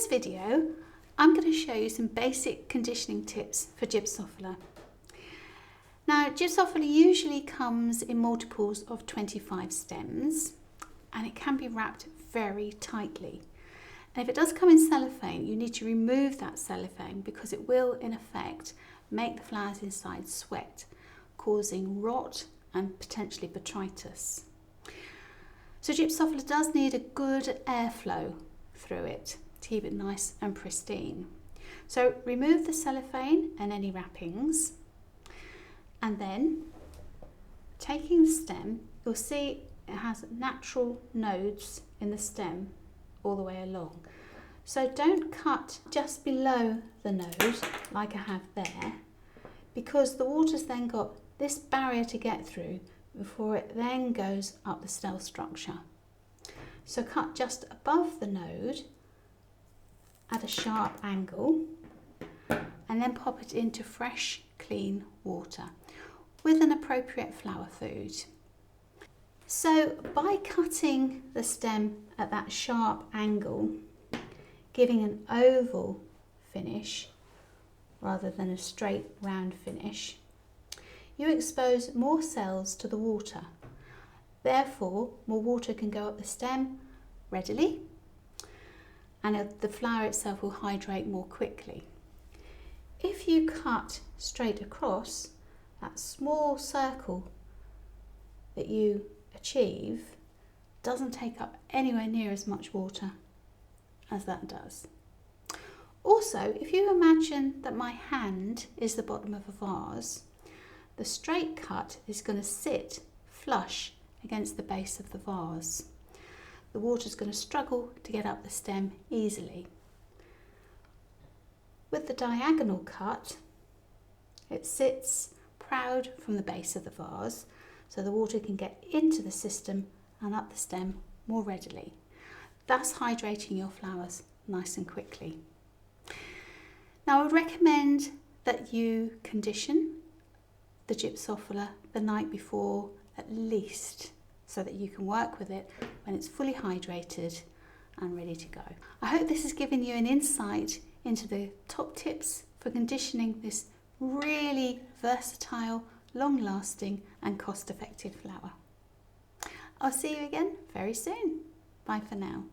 this video, I'm going to show you some basic conditioning tips for Gypsophila. Now, Gypsophila usually comes in multiples of 25 stems and it can be wrapped very tightly. And if it does come in cellophane, you need to remove that cellophane because it will, in effect, make the flowers inside sweat, causing rot and potentially botrytis. So Gypsophila does need a good airflow through it to keep it nice and pristine. So remove the cellophane and any wrappings, and then taking the stem, you'll see it has natural nodes in the stem all the way along. So don't cut just below the node like I have there, because the water's then got this barrier to get through before it then goes up the cell structure. So cut just above the node at a sharp angle and then pop it into fresh, clean water with an appropriate flower food. So by cutting the stem at that sharp angle, giving an oval finish rather than a straight round finish, you expose more cells to the water. Therefore, more water can go up the stem readily and the flower itself will hydrate more quickly. If you cut straight across, that small circle that you achieve doesn't take up anywhere near as much water as that does. Also, if you imagine that my hand is the bottom of a vase, the straight cut is going to sit flush against the base of the vase. The water is going to struggle to get up the stem easily. With the diagonal cut, it sits proud from the base of the vase, so the water can get into the system and up the stem more readily, thus hydrating your flowers nice and quickly. Now, I would recommend that you condition the Gypsophila the night before at least, so that you can work with it when it's fully hydrated and ready to go. I hope this has given you an insight into the top tips for conditioning this really versatile, long-lasting and cost-effective flower. I'll see you again very soon. Bye for now.